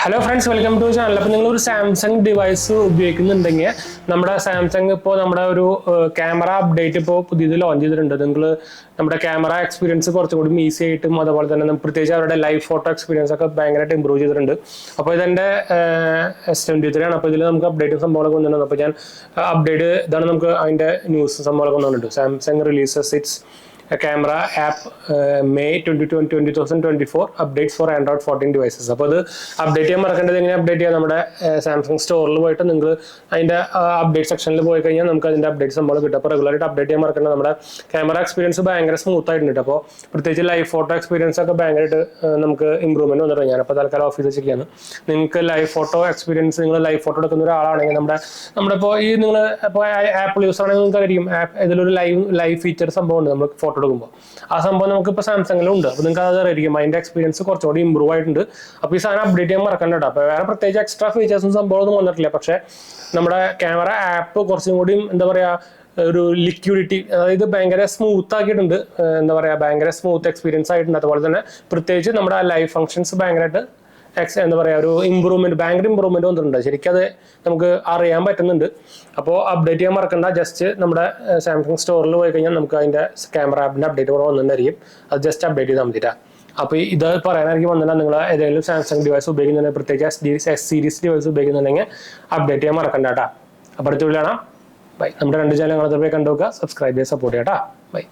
Hello friends, welcome to channel. അപ്പോൾ നിങ്ങളൊരു Samsung device ഉപയോഗിക്കുന്നുണ്ടെങ്കിൽ നമ്മുടെ സാംസങ് ഇപ്പോൾ നമ്മുടെ ഒരു ക്യാമറ അപ്ഡേറ്റ് ഇപ്പോൾ പുതിയത് ലോഞ്ച് ചെയ്തിട്ടുണ്ട്. നിങ്ങൾ നമ്മുടെ ക്യാമറ എക്സ്പീരിയൻസ് കുറച്ചും കൂടി ഈസി ആയിട്ടും അതുപോലെ തന്നെ പ്രത്യേകിച്ച് അവരുടെ ലൈവ് ഫോട്ടോ എക്സ്പീരിയൻസ് ഒക്കെ ഭയങ്കരമായിട്ട് ഇമ്പ്രൂവ് ചെയ്തിട്ടുണ്ട്. അപ്പോൾ ഇതെൻ്റെ S23 ആണ്. അപ്പോൾ ഇതിൽ നമുക്ക് അപ്ഡേറ്റ് സംഭവങ്ങളൊക്കെ വന്നിട്ടുണ്ട്. അപ്പോൾ ഞാൻ അപ്ഡേറ്റ് ഇതാണ്, നമുക്ക് അതിൻ്റെ ന്യൂസ് സംഭവങ്ങളൊക്കെ വന്നിട്ടുണ്ട്. Samsung releases it's camera app May 2024 updates for Android 14 devices. അപ്പോൾ അത് അപ്ഡേറ്റ് ചെയ്യാൻ മറക്കേണ്ടത് എങ്ങനെ അപ്ഡേറ്റ് ചെയ്യാം? നമ്മുടെ സാംസങ് സ്റ്റോറിൽ പോയിട്ട് നിങ്ങൾ അതിൻ്റെ അപ്ഡേറ്റ് സെക്ഷനിൽ പോയി കഴിഞ്ഞാൽ നമുക്ക് അതിൻ്റെ അപ്ഡേറ്റ് സംഭവം കിട്ടും. അപ്പോൾ റെഗുലറായിട്ട് അപ്ഡേറ്റ് ചെയ്യാൻ മറക്കേണ്ടത്. നമ്മുടെ ക്യാമറ എക്സ്പീരിയൻസ് ഭയങ്കര സ്മൂത്ത് ആയിട്ടുണ്ട്. അപ്പോൾ പ്രത്യേകിച്ച് ലൈവ് ഫോട്ടോ എക്സ്പീരിയൻസ് ഒക്കെ ഭയങ്കരമായിട്ട് നമുക്ക് ഇമ്പ്രൂവ്മെന്റ് വന്നിട്ടുണ്ട്. ഞാനപ്പോൾ തൽക്കാലം ഓഫീസിൽ വെച്ചിരിക്കുകയാണ്. നിങ്ങൾക്ക് ലൈവ് ഫോട്ടോ എക്സ്പീരിയൻസ്, നിങ്ങൾ ലൈവ് ഫോട്ടോ എടുക്കുന്ന ഒരാളാണെങ്കിൽ നമ്മുടെ ഈ നിങ്ങൾ ഇപ്പോൾ ആപ്പിൾ യൂസ് ആണെങ്കിൽ നിങ്ങൾക്ക് അറിയാം ഇതിലൊരു ലൈവ് ഫീച്ചർ സംഭവം ഉണ്ട്. നമ്മൾ ഫോട്ടോ എടുക്കുമ്പോൾ ആ സംഭവം നമുക്ക് ഇപ്പോൾ സാംസങ്ങിലും ഉണ്ട്. അപ്പോൾ നിങ്ങൾക്ക് അത് അറിയാം, അതിൻ്റെ എക്സ്പീരിയൻസ് കുറച്ചുകൂടി ഇമ്പ്രൂവ് ആയിട്ടുണ്ട്. അപ്പോൾ ഈ സാധനം അപ്ഡേറ്റ് ചെയ്യാൻ മറക്കണ്ട. അപ്പോൾ വേറെ പ്രത്യേകിച്ച് എക്സ്ട്രാ ഫീച്ചേഴ്സും സംഭവമൊന്നും വന്നിട്ടില്ല. പക്ഷേ നമ്മുടെ ക്യാമറ ആപ്പ് കുറച്ചും കൂടി എന്താ പറയുക, ഒരു ലിക്വിഡിറ്റി, അതായത് ഭയങ്കര സ്മൂത്ത് ആക്കിയിട്ടുണ്ട്. എന്താ പറയുക, ഭയങ്കര സ്മൂത്ത് എക്സ്പീരിയൻസ് ആയിട്ടുണ്ട്. അതുപോലെ തന്നെ പ്രത്യേകിച്ച് നമ്മുടെ ലൈവ് ഫംഗ്ഷൻസ് ഭയങ്കരമായിട്ട് എന്താ പറയുക, ഒരു ഇമ്പ്രൂവ്മെന്റ്, ഭയങ്കര ഇമ്പ്രൂവ്മെന്റ് വന്നിട്ടുണ്ട്. ശരിക്കും അത് നമുക്ക് അറിയാൻ പറ്റുന്നുണ്ട്. അപ്പോൾ അപ്ഡേറ്റ് ചെയ്യാൻ മറക്കണ്ട. ജസ്റ്റ് നമ്മുടെ സാംസങ് സ്റ്റോറിൽ പോയി കഴിഞ്ഞാൽ നമുക്ക് അതിൻ്റെ ക്യാമറ ആപ്പിൻ്റെ അപ്ഡേറ്റ് കൂടെ വന്നിട്ടുണ്ടായിരിക്കും. അത് ജസ്റ്റ് അപ്ഡേറ്റ് ചെയ്താൽ മതിട്ടാ. അപ്പോൾ ഇത് പറയാനായിരിക്കും വന്നിട്ട് നിങ്ങൾ ഏതെങ്കിലും സാംസങ് ഡിവൈസ് ഉപയോഗിക്കുന്നുണ്ടെങ്കിൽ, പ്രത്യേകിച്ച് S സീരീസ് ഡിവൈസ് ഉപയോഗിക്കുന്നുണ്ടെങ്കിൽ അപ്ഡേറ്റ് ചെയ്യാൻ മറക്കണ്ട കേട്ടോ. അപ്പോൾ അടുത്ത വീഡിയോ കാണാം. ബൈ. നമ്മുടെ രണ്ട് ചാനൽ പോയി കണ്ടുവെക്കുക, സബ്സ്ക്രൈബ് ചെയ്ത് സപ്പോർട്ട് ചെയ്യാം കേട്ടോ. ബൈ.